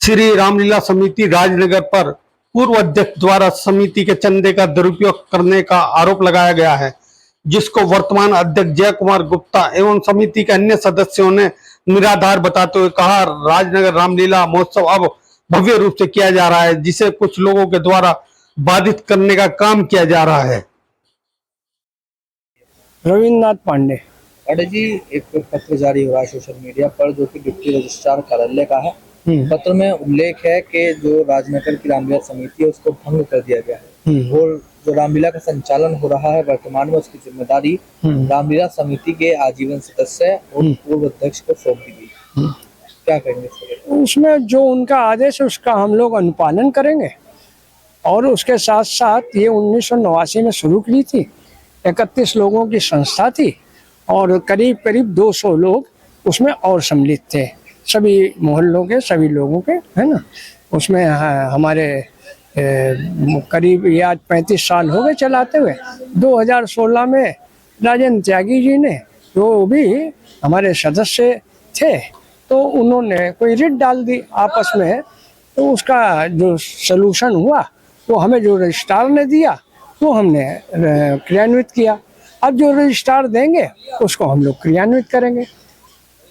श्री रामलीला समिति राजनगर पर पूर्व अध्यक्ष द्वारा समिति के चंदे का दुरुपयोग करने का आरोप लगाया गया है, जिसको वर्तमान अध्यक्ष जय कुमार गुप्ता एवं समिति के अन्य सदस्यों ने निराधार बताते हुए कहा, राजनगर रामलीला महोत्सव अब भव्य रूप से किया जा रहा है, जिसे कुछ लोगों के द्वारा बाधित करने का काम किया जा रहा है। रविन्द्रनाथ पांडे जी, एक पत्र जारी हुआ है सोशल मीडिया पर जो कि डिप्टी रजिस्ट्रार कार्यालय का है। पत्र में उल्लेख है कि जो राजनगर की रामलीला समिति है उसको भंग कर दिया गया है और जो रामलीला का संचालन हो रहा है वर्तमान में उसकी जिम्मेदारी रामलीला समिति के आजीवन सदस्य और पूर्व अध्यक्ष को सौंप दी गई। क्या करेंगे उसमें? जो उनका आदेश है उसका हम लोग अनुपालन करेंगे और उसके साथ साथ ये 1989 में शुरू की थी। 31 लोगों की संस्था थी और करीब करीब 200 लोग उसमें और सम्मिलित थे, सभी मोहल्लों के सभी लोगों के, है ना। उसमें हमारे करीब ये आज 35 साल हो गए चलाते हुए। 2016 में राजेंद्र त्यागी जी ने, जो भी हमारे सदस्य थे, तो उन्होंने कोई रिट डाल दी आपस में, तो उसका जो सलूशन हुआ वो हमें जो रजिस्ट्रार ने दिया वो हमने क्रियान्वित किया। अब जो रजिस्ट्रार देंगे उसको हम लोग क्रियान्वित करेंगे।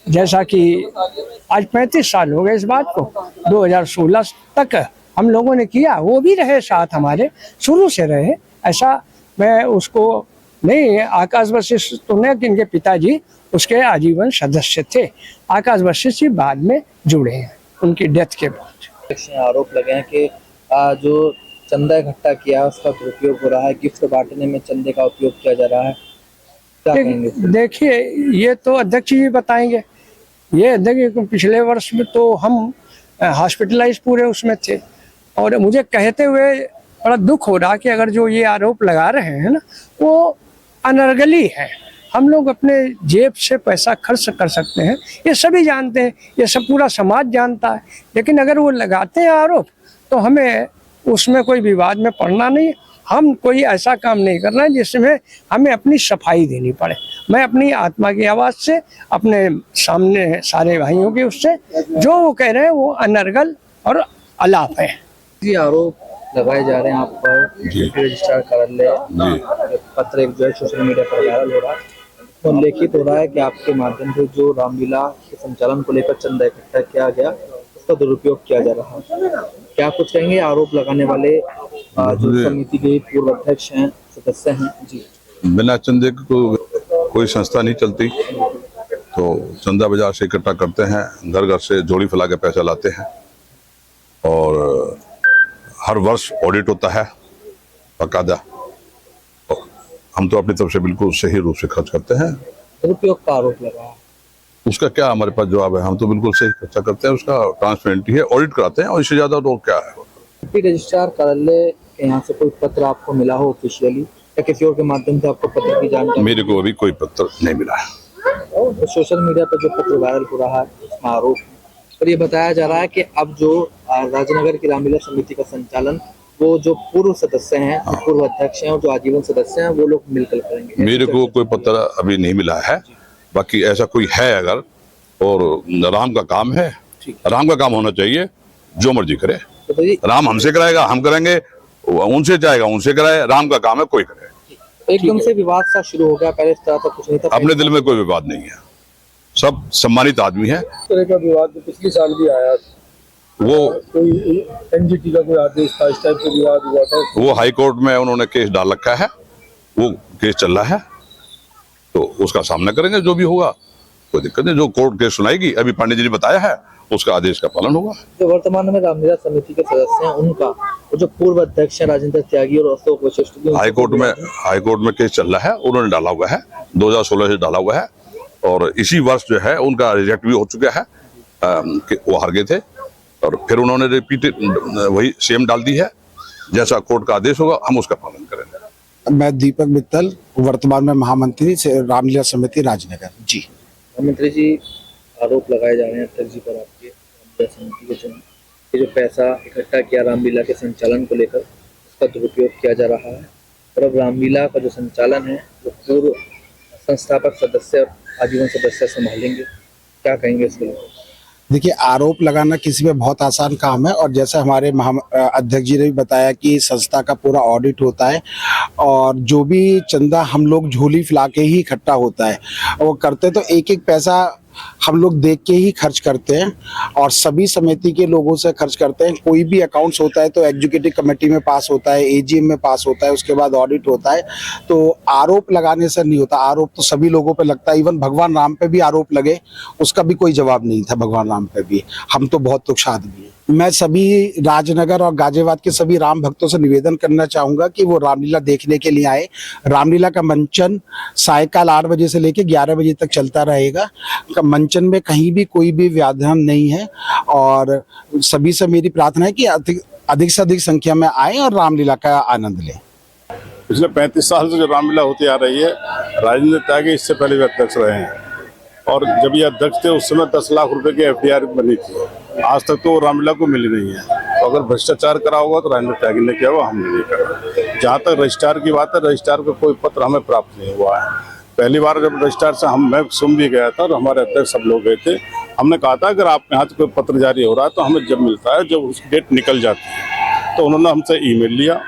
जैसा कि आज 35 साल हो गए इस बात को, 2016 तक हम लोगों ने किया, वो भी रहे साथ हमारे, शुरू से रहे। ऐसा मैं उसको नहीं, आकाश वशिष्ठ तो नहीं, इनके पिताजी उसके आजीवन सदस्य थे। आकाश वशिष्ठ जी बाद में जुड़े हैं उनकी डेथ के बाद। आरोप लगे हैं कि जो चंदा इकट्ठा किया उसका दुरुपयोग हो रहा है, गिफ्ट बांटने में चंदे का उपयोग किया जा रहा है। क्या कहेंगे? देखिए, ये तो अध्यक्ष जी बताएंगे। ये देखिए, पिछले वर्ष में तो हम हॉस्पिटलाइज पूरे उसमें थे और मुझे कहते हुए बड़ा दुख हो रहा कि अगर जो ये आरोप लगा रहे हैं ना वो अनर्गली है। हम लोग अपने जेब से पैसा खर्च कर सकते हैं, ये सभी जानते हैं, ये सब पूरा समाज जानता है। लेकिन अगर वो लगाते हैं आरोप तो हमें उसमें कोई विवाद में पड़ना नहीं। हम कोई ऐसा काम नहीं कर रहे हैं जिसमें हमें अपनी सफाई देनी पड़े। मैं अपनी आत्मा की आवाज़ से अपने सामने सारे भाइयों की उससे जो वो कह रहे हैं वो अनर्गल और अलाप है। जी, आरोप लगाए जा रहे हैं आप पर। रजिस्ट्रार कार्यालय पत्र एक जो है सोशल मीडिया पर वायरल हो रहा है, तो उल्लेखित हो रहा है कि आपके माध्यम से जो रामलीला के संचालन को लेकर चंदा इकट्ठा किया गया उसका दुरुपयोग किया जा रहा है। क्या कुछ कहेंगे आरोप लगाने वाले जो समिति के पूर्व अध्यक्ष हैं, सदस्य हैं? जी, बिना चंदे को कोई संस्था नहीं चलती, तो चंदा बाजार से इकट्ठा करते हैं, घर घर से जोड़ी फैला के पैसा लाते हैं और हर वर्ष ऑडिट होता है बाकायदा। हम तो अपनी तरफ से बिल्कुल सही रूप से खर्च करते हैं। दुरुपयोग का आरोप लगा है, उसका क्या हमारे पास जवाब है? हम तो बिल्कुल सही खर्चा करते हैं, उसका ट्रांसपेरेंटी है, ऑडिट कराते हैं और इससे ज्यादा तो क्या है। रजिस्ट्रार कार्यालय के यहाँ से कोई पत्र आपको मिला हो ऑफिशियली या किसी और के माध्यम से आपको पत्र की जानकारी? मेरे को अभी कोई पत्र नहीं मिला है। तो सोशल मीडिया पर जो पत्र वायरल हो रहा है उसमें आरोप पर ये बताया जा रहा है कि अब जो राजनगर की रामलीला समिति का संचालन वो जो पूर्व सदस्य हैं, पूर्व अध्यक्ष हैं और जो आजीवन सदस्य हैं वो लोग मिलकर करेंगे। मेरे को कोई पत्र अभी नहीं मिला है। बाकी ऐसा कोई है अगर, और राम का काम है, राम का काम होना चाहिए, जो मर्जी करे। तो राम हमसे कराएगा हम करेंगे, उनसे जाएगा उनसे कराए, राम का काम है कोई करे। एकदम से विवाद सा शुरू हो गया, पहले इस तरह कुछ नहीं था। अपने दिल में कोई विवाद नहीं है, सब सम्मानित आदमी है। इस तरह का विवाद तो पिछले साल भी आया, वो कोई एनजीटी का कोई आदेश था, इस टाइप का विवाद हुआ था। वो हाई कोर्ट में उन्होंने केस डाल रखा है, वो केस चल रहा है, तो उसका सामना करेंगे। जो भी होगा कोई दिक्कत नहीं, जो कोर्ट केस सुनाएगी, अभी पांडे जी ने बताया है, उसका आदेश का पालन होगा। जो वर्तमान में रामलीला समिति के सदस्य हैं उनका और जो पूर्व अध्यक्ष हैं राजेंद्र त्यागी और अशोक वशिष्ठ, हाई कोर्ट में केस चल रहा है, उन्होंने डाला हुआ है, 2016 से डाला हुआ है और इसी वर्ष जो है उनका रिजेक्ट भी हो चुका है कि वो हार गए थे और फिर उन्होंने रिपीटेड वही सेम डाल दी है। जैसा कोर्ट का आदेश होगा हम उसका पालन करेंगे। मैं दीपक मित्तल, वर्तमान में महामंत्री रामलीला समिति राजनगर। जी, मंत्री जी, आरोप लगाए जा रहे हैं अध्यक्ष जी पर आपके रामलीला समिति के जन जो पैसा इकट्ठा किया रामलीला के संचालन को लेकर उसका दुरुपयोग किया जा रहा है और अब रामलीला का जो संचालन है वो पूर्व संस्थापक सदस्य और आजीवन सदस्य संभालेंगे। क्या कहेंगे इसके लिए? देखिए, आरोप लगाना किसी पे बहुत आसान काम है, और जैसे हमारे अध्यक्ष जी ने भी बताया कि संस्था का पूरा ऑडिट होता है और जो भी चंदा हम लोग झोली फैला के ही इकट्ठा होता है, वो करते तो एक एक पैसा हम लोग देख के ही खर्च करते हैं और सभी समिति के लोगों से खर्च करते हैं। कोई भी अकाउंट्स होता है तो एग्जीक्यूटिव कमेटी में पास होता है, एजीएम में पास होता है, उसके बाद ऑडिट होता है। तो आरोप लगाने से नहीं होता, आरोप तो सभी लोगों पे लगता है। इवन भगवान राम पे भी आरोप लगे, उसका भी कोई जवाब नहीं था। भगवान राम पे भी हम तो बहुत तुच्छ आदमी हैं। मैं सभी राजनगर और गाजियाबाद के सभी राम भक्तों से निवेदन करना चाहूँगा कि वो रामलीला देखने के लिए आए। रामलीला का मंचन सायकाल 8 बजे से लेकर 11 बजे तक चलता रहेगा। मंचन में कहीं भी कोई भी व्याधान नहीं है और सभी से मेरी प्रार्थना है कि अधिक से अधिक संख्या में आए और रामलीला का आनंद लें। पिछले 35 साल से जो रामलीला होती आ रही है, राजेंद्र त्यागी इससे पहले भी अध्यक्ष रहे हैं और जब ये अध्यक्ष थे उस समय 10 लाख रुपए की FDR बनी थी। आज तक तो रामलीला को मिली नहीं है। तो अगर भ्रष्टाचार करा होगा तो राजेंद्र त्यागी ने किया हुआ, हमने नहीं करा। जहाँ तक रजिस्ट्रार की बात है, रजिस्ट्रार का कोई पत्र हमें प्राप्त नहीं हुआ है। पहली बार जब रजिस्ट्रार से मैं सुन भी गया था और हमारे अध्यक्ष सब लोग गए थे, हमने कहा था अगर आपके यहाँ से कोई पत्र जारी हो रहा है तो हमें जब मिलता है जब उसकी डेट निकल जाती है। तो उन्होंने हमसे ईमेल लिया,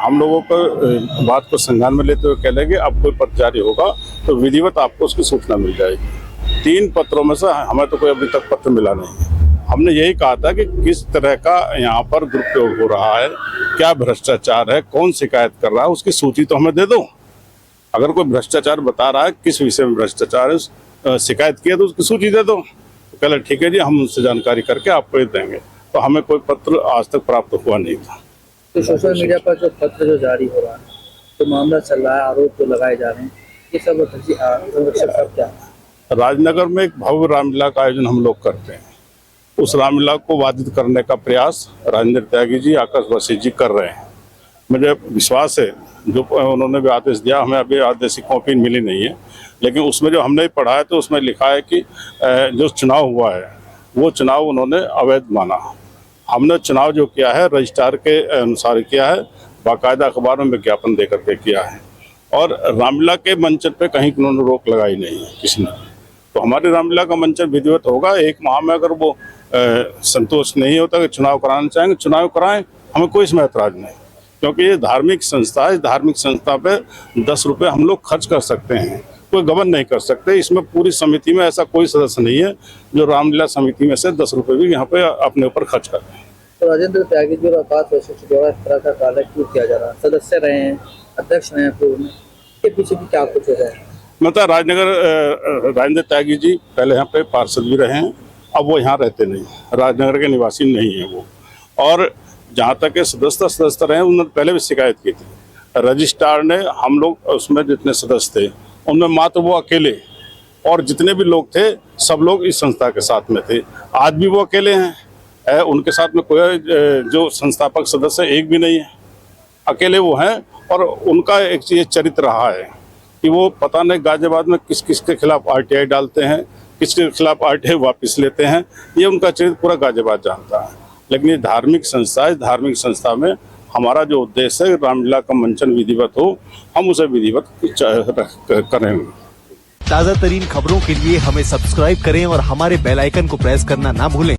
हम लोगों को बात को संज्ञान में लेते हुए कह लेंगे अब कोई पत्र जारी होगा तो विधिवत आपको उसकी सूचना मिल जाएगी। 3 पत्रों में से हमें तो कोई अभी तक पत्र मिला नहीं है। हमने यही कहा था कि किस तरह का यहाँ पर दुरुपयोग हो रहा है, क्या भ्रष्टाचार है, कौन शिकायत कर रहा है, उसकी सूची तो हमें दे दो। अगर कोई भ्रष्टाचार बता रहा है, किस विषय में भ्रष्टाचार है, शिकायत किया तो उसकी सूची दे दो। तो कह रहे ठीक है जी, हम उनसे जानकारी करके आपको देंगे। तो हमें कोई पत्र आज तक प्राप्त हुआ नहीं था। तो सोशल मीडिया पर जो पत्र जो जारी हो रहा है, तो मामला चल रहा है, आरोप जो लगाए जा रहे हैं, ये सब क्या है? राजनगर में एक भव्य रामलीला का आयोजन हम लोग करते हैं। उस रामलीला को बाधित करने का प्रयास राजेंद्र त्यागी जी, आकाश वशिष्ठ जी कर रहे हैं। मुझे विश्वास है जो उन्होंने भी आदेश दिया, हमें अभी आदेश की कॉपी मिली नहीं है, लेकिन उसमें जो हमने पढ़ा है तो उसमें लिखा है कि जो चुनाव हुआ है वो चुनाव उन्होंने अवैध माना। हमने चुनाव जो किया है रजिस्ट्रार के अनुसार किया है, बाकायदा अखबारों में विज्ञापन देकर के किया है और रामलीला के मंचन पे कहीं उन्होंने रोक लगाई नहीं है किसी ने। तो हमारी रामलीला का मंचन विधिवत होगा। 1 माह में अगर वो संतोष नहीं होता कि चुनाव कराना चाहेंगे, चुनाव कराएं, हमें कोई इसमें ऐतराज नहीं, क्योंकि ये धार्मिक संस्था है। इस धार्मिक संस्था पे 10 रुपये हम लोग खर्च कर सकते हैं, कोई गबन नहीं कर सकते। इसमें पूरी समिति में ऐसा कोई सदस्य नहीं है जो रामलीला समिति में से 10 रुपये भी यहाँ पे अपने ऊपर खर्च करें। तो राजेंद्र त्यागी जी और आकाश वशिष्ठ द्वारा इस तरह का कार्य क्यों किया जा रहा है? सदस्य रहे हैं, अध्यक्ष रहे हैं पूर्व में, इसके पीछे भी क्या कुछ है? मतलब राजेंद्र त्यागी जी पहले यहाँ पे पार्षद भी रहे हैं, अब वो यहाँ रहते नहीं, राजनगर के निवासी नहीं है वो। और जहाँ तक के सदस्य रहे हैं, उन्होंने पहले भी शिकायत की थी। रजिस्ट्रार ने, हम लोग उसमें जितने सदस्य थे उनमें मात्र वो अकेले, और जितने भी लोग थे सब लोग इस संस्था के साथ में थे। आज भी वो अकेले हैं, उनके साथ में कोई जो संस्थापक सदस्य एक भी नहीं है, अकेले वो हैं। और उनका एक ये चरित्र रहा है कि वो पता नहीं गाजियाबाद में किस किस के खिलाफ RTI डालते हैं, किसके खिलाफ RTI वापस लेते हैं, ये उनका चरित्र पूरा गाजियाबाद जानता है। लेकिन ये धार्मिक संस्था है, धार्मिक संस्था में हमारा जो उद्देश्य है रामलीला का मंचन विधिवत हो, हम उसे विधिवत करेंगे। ताज़ा तरीन खबरों के लिए हमें सब्सक्राइब करें और हमारे बेल आइकन को प्रेस करना ना भूलें।